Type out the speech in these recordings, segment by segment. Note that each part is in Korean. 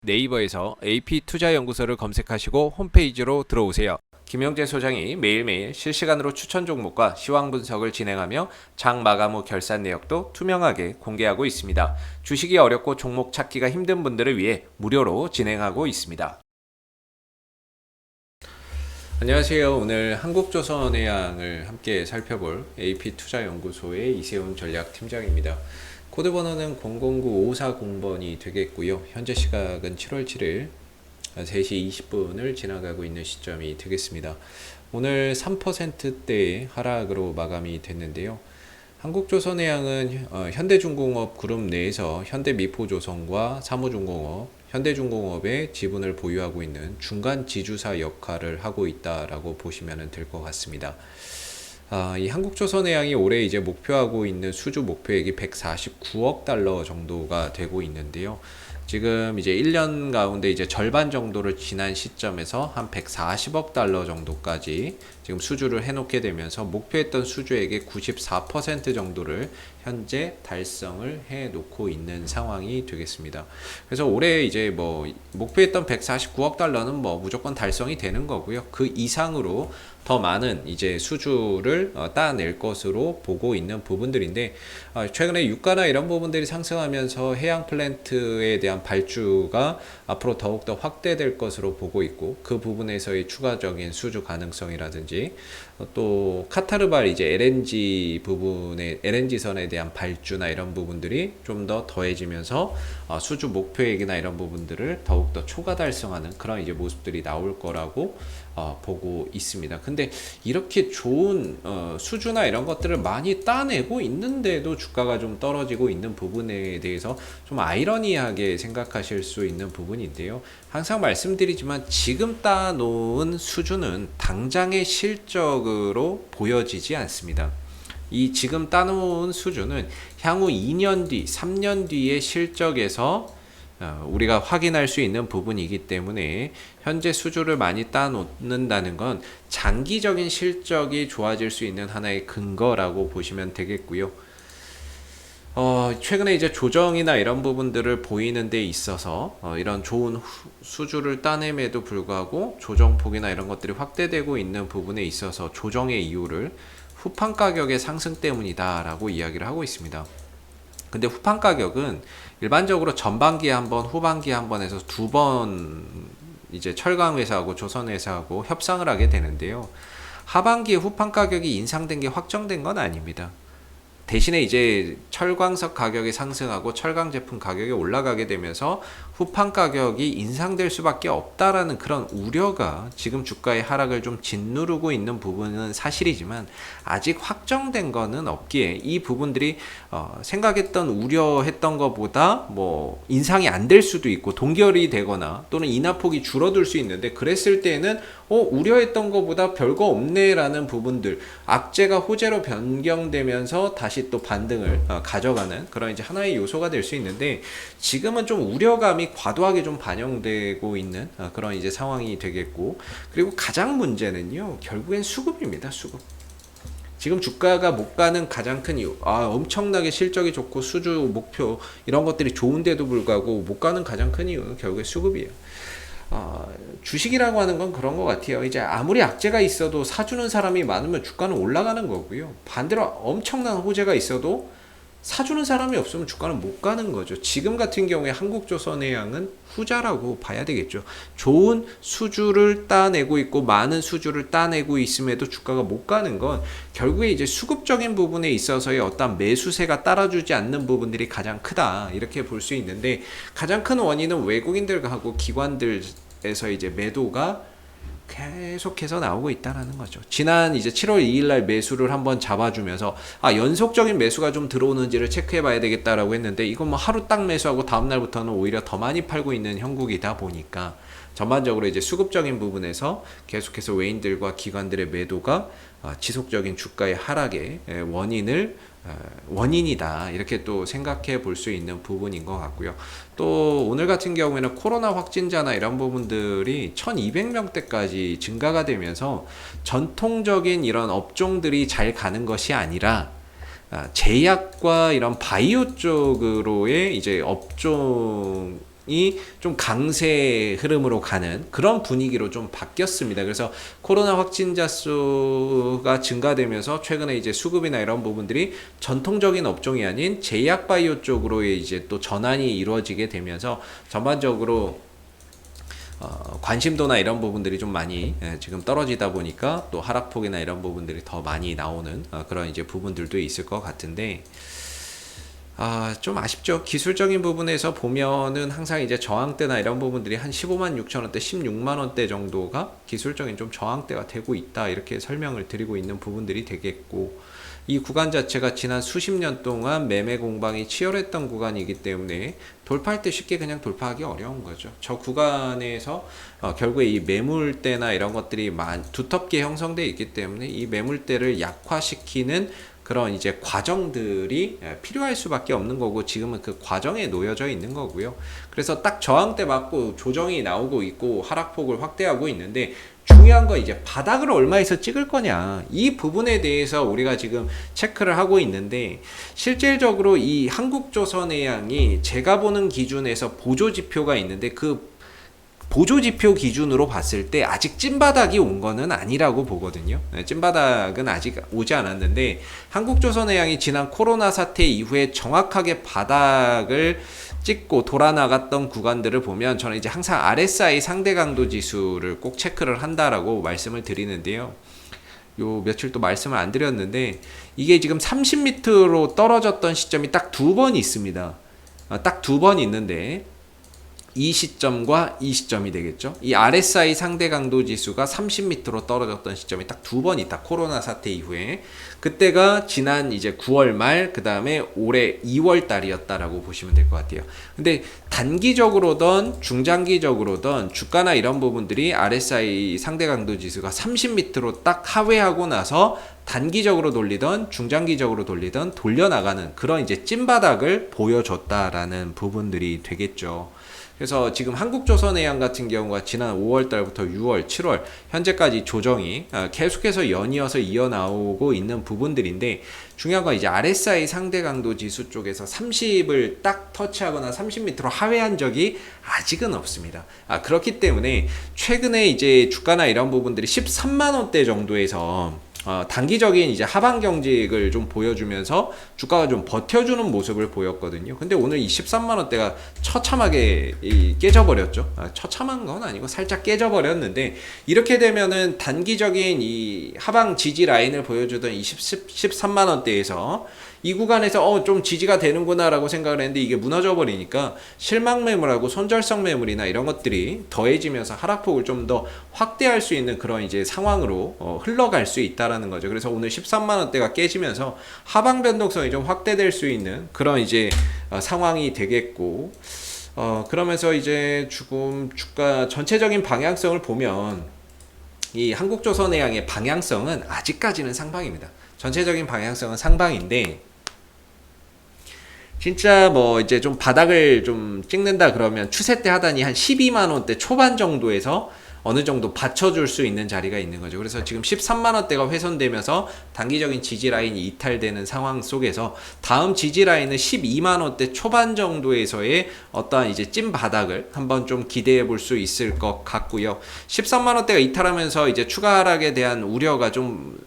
네이버에서 AP투자연구소를 검색하시고 홈페이지로 들어오세요. 김영재 소장이 매일매일 실시간으로 추천 종목과 시황 분석을 진행하며 장 마감 후 결산 내역도 투명하게 공개하고 있습니다. 주식이 어렵고 종목 찾기가 힘든 분들을 위해 무료로 진행하고 있습니다. 안녕하세요. 오늘 한국조선해양을 함께 살펴볼 AP투자연구소의 이세훈 전략팀장입니다. 코드 번호는 009540번이 되겠고요. 현재 시각은 7월 7일 3시 20분을 지나가고 있는 시점이 되겠습니다. 오늘 3%대의 하락으로 마감이 됐는데요. 한국조선해양은 현대중공업 그룹 내에서 현대미포조선과 사무중공업, 현대중공업의 지분을 보유하고 있는 중간 지주사 역할을 하고 있다라고 보시면 될 것 같습니다. 이 한국조선해양이 올해 이제 목표하고 있는 수주 목표액이 149억 달러 정도가 되고 있는데요. 지금 이제 1년 가운데 이제 절반 정도를 지난 시점에서 한 140억 달러 정도까지 지금 수주를 해놓게 되면서 목표했던 수주액의 94% 정도를 현재 달성을 해놓고 있는 상황이 되겠습니다. 그래서 올해 이제 뭐 목표했던 149억 달러는 뭐 무조건 달성이 되는 거고요. 그 이상으로 더 많은 이제 수주를 따낼 것으로 보고 있는 부분들인데, 최근에 유가나 이런 부분들이 상승하면서 해양 플랜트에 대한 발주가 앞으로 더욱더 확대될 것으로 보고 있고, 그 부분에서의 추가적인 수주 가능성이라든지 또 카타르발 이제 LNG 부분의 LNG선에 대한 발주나 이런 부분들이 좀 더 더해지면서 수주 목표액이나 이런 부분들을 더욱더 초과 달성하는 그런 이제 모습들이 나올 거라고 보고 있습니다. 근데 이렇게 좋은 수주나 이런 것들을 많이 따내고 있는데도 주가가 좀 떨어지고 있는 부분에 대해서 좀 아이러니하게 생각하실 수 있는 부분인데요. 항상 말씀드리지만 지금 따놓은 수주는 당장의 실적으로 보여지지 않습니다. 이 지금 따놓은 수주는 향후 2년 뒤, 3년 뒤의 실적에서 우리가 확인할 수 있는 부분이기 때문에 현재 수주를 많이 따놓는다는 건 장기적인 실적이 좋아질 수 있는 하나의 근거라고 보시면 되겠고요. 최근에 이제 조정이나 이런 부분들을 보이는 데 있어서 이런 좋은 수주를 따냄에도 불구하고 조정폭이나 이런 것들이 확대되고 있는 부분에 있어서 조정의 이유를 후판 가격의 상승 때문이다 라고 이야기를 하고 있습니다. 근데 후판 가격은 일반적으로 전반기에 한 번, 후반기에 한 번 해서 두 번 이제 철강회사하고 조선회사하고 협상을 하게 되는데요. 하반기에 후판 가격이 인상된 게 확정된 건 아닙니다. 대신에 이제 철광석 가격이 상승하고 철강 제품 가격이 올라가게 되면서 후판 가격이 인상될 수밖에 없다라는 그런 우려가 지금 주가의 하락을 좀 짓누르고 있는 부분은 사실이지만 아직 확정된 거는 없기에 이 부분들이 생각했던 우려했던 것보다 뭐 인상이 안 될 수도 있고 동결이 되거나 또는 인하폭이 줄어들 수 있는데, 그랬을 때는 우려했던 것보다 별거 없네 라는 부분들, 악재가 호재로 변경되면서 다시 또 반등을 가져가는 그런 이제 하나의 요소가 될 수 있는데, 지금은 좀 우려감이 과도하게 좀 반영되고 있는 그런 이제 상황이 되겠고, 그리고 가장 문제는요, 결국엔 수급입니다. 수급. 지금 주가가 못 가는 가장 큰 이유, 엄청나게 실적이 좋고 수주 목표 이런 것들이 좋은데도 불구하고 못 가는 가장 큰 이유는 결국에 수급이에요. 주식이라고 하는 건 그런 것 같아요. 이제 아무리 악재가 있어도 사주는 사람이 많으면 주가는 올라가는 거고요. 반대로 엄청난 호재가 있어도 사주는 사람이 없으면 주가는 못 가는 거죠. 지금 같은 경우에 한국조선해양은 후자라고 봐야 되겠죠. 좋은 수주를 따내고 있고 많은 수주를 따내고 있음에도 주가가 못 가는 건 결국에 이제 수급적인 부분에 있어서의 어떤 매수세가 따라주지 않는 부분들이 가장 크다, 이렇게 볼 수 있는데, 가장 큰 원인은 외국인들하고 기관들에서 이제 매도가 계속해서 나오고 있다라는 거죠. 지난 이제 7월 2일 날 매수를 한번 잡아주면서 연속적인 매수가 좀 들어오는지를 체크해 봐야 되겠다라고 했는데, 이건 뭐 하루 딱 매수하고 다음 날부터는 오히려 더 많이 팔고 있는 형국이다 보니까 전반적으로 이제 수급적인 부분에서 계속해서 외인들과 기관들의 매도가 지속적인 주가의 하락의 원인이다, 이렇게 또 생각해 볼 수 있는 부분인 것 같고요. 또 오늘 같은 경우에는 코로나 확진자나 이런 부분들이 1200명대까지 증가가 되면서 전통적인 이런 업종들이 잘 가는 것이 아니라 제약과 이런 바이오 쪽으로의 이제 업종 좀 강세 흐름으로 가는 그런 분위기로 좀 바뀌었습니다. 그래서 코로나 확진자 수가 증가되면서 최근에 이제 수급이나 이런 부분들이 전통적인 업종이 아닌 제약 바이오 쪽으로의 이제 또 전환이 이루어지게 되면서 전반적으로 관심도나 이런 부분들이 좀 많이 지금 떨어지다 보니까 또 하락폭이나 이런 부분들이 더 많이 나오는 그런 이제 부분들도 있을 것 같은데, 좀 아쉽죠. 기술적인 부분에서 보면은 항상 이제 저항대나 이런 부분들이 한 15만 6천 원대, 16만 원대 정도가 기술적인 좀 저항대가 되고 있다, 이렇게 설명을 드리고 있는 부분들이 되겠고, 이 구간 자체가 지난 수십 년 동안 매매 공방이 치열했던 구간이기 때문에 돌파할 때 쉽게 그냥 돌파하기 어려운 거죠. 저 구간에서 결국에 이 매물대나 이런 것들이 두텁게 형성되어 있기 때문에 이 매물대를 약화시키는 그런 이제 과정들이 필요할 수밖에 없는 거고, 지금은 그 과정에 놓여져 있는 거고요. 그래서 딱 저항대 맞고 조정이 나오고 있고 하락폭을 확대하고 있는데, 중요한 건 이제 바닥을 얼마에서 찍을 거냐, 이 부분에 대해서 우리가 지금 체크를 하고 있는데, 실질적으로 이 한국조선해양이 제가 보는 기준에서 보조지표가 있는데, 그 보조지표 기준으로 봤을 때 아직 찐바닥이 온 거는 아니라고 보거든요. 찐바닥은 아직 오지 않았는데, 한국조선해양이 지난 코로나 사태 이후에 정확하게 바닥을 찍고 돌아 나갔던 구간들을 보면 저는 이제 항상 RSI 상대 강도 지수를 꼭 체크를 한다라고 말씀을 드리는데요. 요 며칠 또 말씀을 안 드렸는데, 이게 지금 30m로 떨어졌던 시점이 딱 두 번 있습니다. 딱 두 번 있는데, 이 시점과 이 시점이 되겠죠. 이 RSI 상대 강도 지수가 30m로 떨어졌던 시점이 딱 두 번 있다. 코로나 사태 이후에. 그때가 지난 이제 9월 말, 그 다음에 올해 2월 달이었다라고 보시면 될 것 같아요. 근데 단기적으로든 중장기적으로든 주가나 이런 부분들이 RSI 상대 강도 지수가 30m로 딱 하회하고 나서 단기적으로 돌리던 중장기적으로 돌리던 돌려나가는 그런 이제 찐바닥을 보여줬다라는 부분들이 되겠죠. 그래서 지금 한국조선해양 같은 경우가 지난 5월 달부터 6월, 7월 현재까지 조정이 계속해서 연이어서 이어나오고 있는 부분들인데, 중요한 건 이제 RSI 상대 강도 지수 쪽에서 30을 딱 터치하거나 30m로 하회한 적이 아직은 없습니다. 그렇기 때문에 최근에 이제 주가나 이런 부분들이 13만 원대 정도에서 단기적인 이제 하방 경직을 좀 보여주면서 주가가 좀 버텨주는 모습을 보였거든요. 근데 오늘 이 13만 원대가 처참하게 깨져버렸죠. 처참한 건 아니고 살짝 깨져버렸는데, 이렇게 되면은 단기적인 이 하방 지지 라인을 보여주던 이 13만 원대에서 이 구간에서 좀 지지가 되는구나 라고 생각을 했는데, 이게 무너져 버리니까 실망 매물하고 손절성 매물이나 이런 것들이 더해지면서 하락폭을 좀 더 확대할 수 있는 그런 이제 상황으로 흘러갈 수 있다라는 거죠. 그래서 오늘 13만 원대가 깨지면서 하방 변동성이 좀 확대될 수 있는 그런 이제 상황이 되겠고, 그러면서 이제 지금 주가 전체적인 방향성을 보면 이 한국조선해양의 방향성은 아직까지는 상방입니다. 전체적인 방향성은 상방인데, 진짜 뭐 이제 좀 바닥을 좀 찍는다 그러면 추세 때 하단이 한 12만 원대 초반 정도에서 어느 정도 받쳐줄 수 있는 자리가 있는 거죠. 그래서 지금 13만 원대가 훼손되면서 단기적인 지지 라인이 이탈되는 상황 속에서 다음 지지 라인은 12만 원대 초반 정도에서의 어떠한 이제 찐 바닥을 한번 좀 기대해 볼 수 있을 것 같고요. 13만 원대가 이탈하면서 이제 추가 하락에 대한 우려가 좀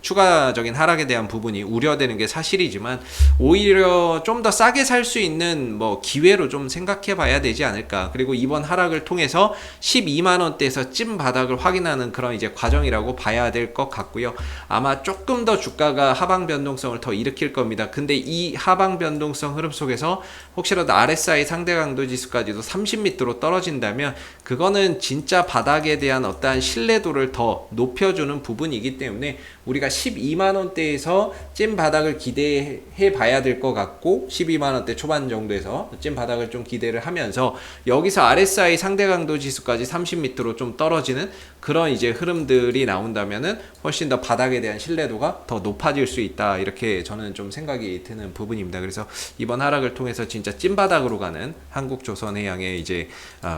추가적인 하락에 대한 부분이 우려되는 게 사실이지만, 오히려 좀 더 싸게 살 수 있는 뭐 기회로 좀 생각해 봐야 되지 않을까. 그리고 이번 하락을 통해서 12만 원대에서 찐 바닥을 확인하는 그런 이제 과정이라고 봐야 될 것 같고요. 아마 조금 더 주가가 하방 변동성을 더 일으킬 겁니다. 근데 이 하방 변동성 흐름 속에서 혹시라도 RSI 상대 강도 지수까지도 30m로 떨어진다면, 그거는 진짜 바닥에 대한 어떠한 신뢰도를 더 높여주는 부분이기 때문에 우리가 12만 원대에서 찐 바닥을 기대해 봐야 될 것 같고, 12만 원대 초반 정도에서 찐 바닥을 좀 기대를 하면서 여기서 RSI 상대 강도 지수까지 30m로 좀 떨어지는 그런 이제 흐름들이 나온다면은 훨씬 더 바닥에 대한 신뢰도가 더 높아질 수 있다, 이렇게 저는 좀 생각이 드는 부분입니다. 그래서 이번 하락을 통해서 진짜 찐바닥으로 가는 한국조선해양의 이제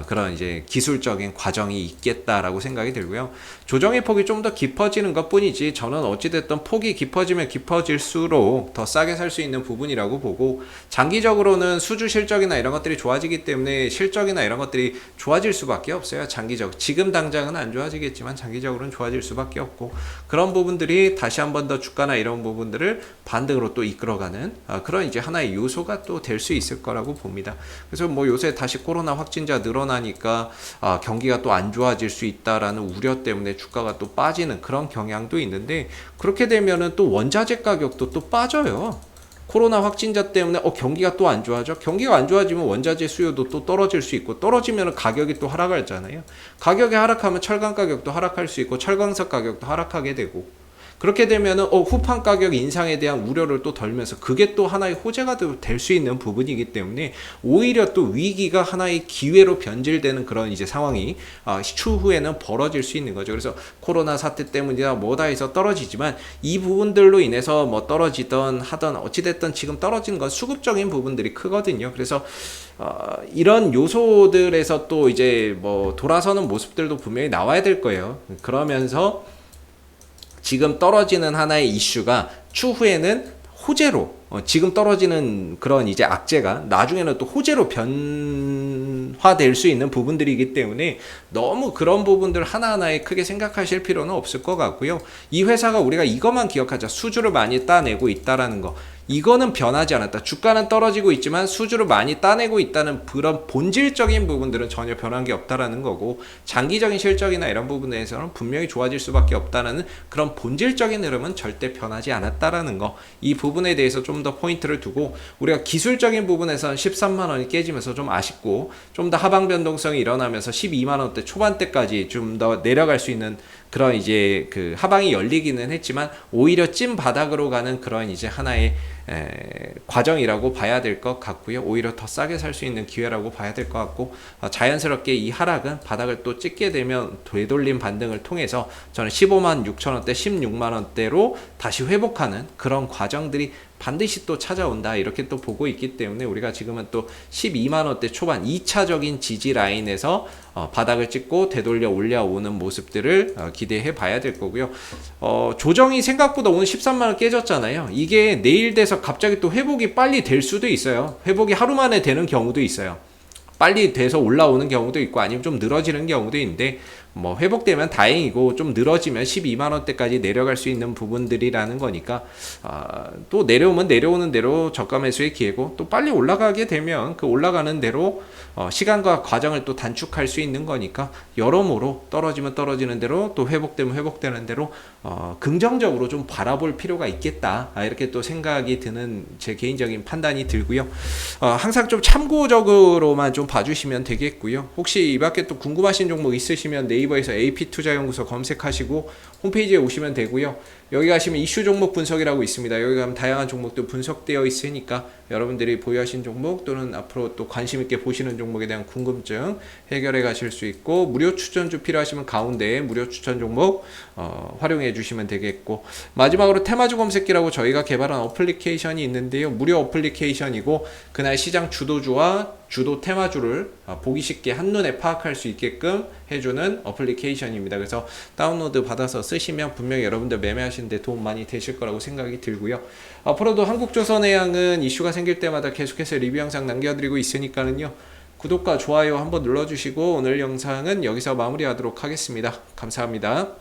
그런 이제 기술적인 과정이 있겠다라고 생각이 들고요. 조정의 폭이 좀 더 깊어지는 것 뿐이지, 저는 저는 어찌됐든 폭이 깊어지면 깊어질수록 더 싸게 살 수 있는 부분이라고 보고, 장기적으로는 수주 실적이나 이런 것들이 좋아지기 때문에 실적이나 이런 것들이 좋아질 수밖에 없어요. 장기적, 지금 당장은 안 좋아지겠지만 장기적으로는 좋아질 수밖에 없고, 그런 부분들이 다시 한 번 더 주가나 이런 부분들을 반등으로 또 이끌어가는 그런 이제 하나의 요소가 또 될 수 있을 거라고 봅니다. 그래서 뭐 요새 다시 코로나 확진자 늘어나니까 경기가 또 안 좋아질 수 있다라는 우려 때문에 주가가 또 빠지는 그런 경향도 있는데, 그렇게 되면은 또 원자재 가격도 또 빠져요. 코로나 확진자 때문에 경기가 또 안 좋아져. 경기가 안 좋아지면 원자재 수요도 또 떨어질 수 있고, 떨어지면 가격이 또 하락하잖아요. 가격이 하락하면 철강 가격도 하락할 수 있고, 철광석 가격도 하락하게 되고, 그렇게 되면은 후판 가격 인상에 대한 우려를 또 덜면서 그게 또 하나의 호재가 될 수 있는 부분이기 때문에, 오히려 또 위기가 하나의 기회로 변질되는 그런 이제 상황이 추후에는 벌어질 수 있는 거죠. 그래서 코로나 사태 때문이나 뭐다 해서 떨어지지만, 이 부분들로 인해서 뭐 떨어지던 하던 어찌됐든 지금 떨어지는 건 수급적인 부분들이 크거든요. 그래서 이런 요소들에서 또 이제 뭐 돌아서는 모습들도 분명히 나와야 될 거예요. 그러면서 지금 떨어지는 하나의 이슈가 추후에는 호재로, 지금 떨어지는 그런 이제 악재가 나중에는 또 호재로 변화될 수 있는 부분들이기 때문에, 너무 그런 부분들 하나하나에 크게 생각하실 필요는 없을 것 같고요. 이 회사가 우리가 이것만 기억하자. 수주를 많이 따내고 있다라는 거, 이거는 변하지 않았다. 주가는 떨어지고 있지만 수주를 많이 따내고 있다는 그런 본질적인 부분들은 전혀 변한 게 없다라는 거고, 장기적인 실적이나 이런 부분에서는 분명히 좋아질 수밖에 없다는 그런 본질적인 흐름은 절대 변하지 않았다라는 거, 이 부분에 대해서 좀 더 포인트를 두고, 우리가 기술적인 부분에서는 13만 원이 깨지면서 좀 아쉽고, 좀 더 하방 변동성이 일어나면서 12만 원대 초반대까지 좀 더 내려갈 수 있는 그런 이제 그 하방이 열리기는 했지만, 오히려 찐 바닥으로 가는 그런 이제 하나의 과정이라고 봐야 될 것 같고요. 오히려 더 싸게 살 수 있는 기회라고 봐야 될 것 같고, 자연스럽게 이 하락은 바닥을 또 찍게 되면 되돌림 반등을 통해서 저는 15만 6천 원대, 16만 원대로 다시 회복하는 그런 과정들이 반드시 또 찾아온다, 이렇게 또 보고 있기 때문에, 우리가 지금은 또 12만 원대 초반 2차적인 지지 라인에서 바닥을 찍고 되돌려 올라오는 모습들을 기대해 봐야 될 거고요. 조정이 생각보다 오늘 13만 원 깨졌잖아요. 이게 내일 돼서 갑자기 또 회복이 빨리 될 수도 있어요. 회복이 하루 만에 되는 경우도 있어요. 빨리 돼서 올라오는 경우도 있고, 아니면 좀 늘어지는 경우도 있는데, 뭐 회복되면 다행이고, 좀 늘어지면 12만 원대까지 내려갈 수 있는 부분들이라는 거니까, 또 내려오면 내려오는 대로 저가 매수의 기회고, 또 빨리 올라가게 되면 그 올라가는 대로 시간과 과정을 또 단축할 수 있는 거니까, 여러모로 떨어지면 떨어지는 대로, 또 회복되면 회복되는 대로 긍정적으로 좀 바라볼 필요가 있겠다, 이렇게 또 생각이 드는 제 개인적인 판단이 들고요. 항상 좀 참고적으로만 좀 봐주시면 되겠고요. 혹시 이 밖에 또 궁금하신 종목 있으시면 네이버에서 AP투자연구소 검색하시고 홈페이지에 오시면 되고요. 여기 가시면 이슈 종목 분석이라고 있습니다. 여기 가면 다양한 종목도 분석되어 있으니까, 여러분들이 보유하신 종목 또는 앞으로 또 관심 있게 보시는 종목에 대한 궁금증 해결해 가실 수 있고, 무료 추천주 필요하시면 가운데 무료 추천 종목 활용해 주시면 되겠고, 마지막으로 테마주 검색기라고 저희가 개발한 어플리케이션이 있는데요. 무료 어플리케이션이고, 그날 시장 주도주와 주도 테마주를 보기 쉽게 한눈에 파악할 수 있게끔 해주는 어플리케이션입니다. 그래서 다운로드 받아서 쓰시면 분명히 여러분들 매매하시는데 도움 많이 되실 거라고 생각이 들고요. 앞으로도 한국조선해양은 이슈가 생길 때마다 계속해서 리뷰 영상 남겨드리고 있으니까는요, 구독과 좋아요 한번 눌러주시고, 오늘 영상은 여기서 마무리하도록 하겠습니다. 감사합니다.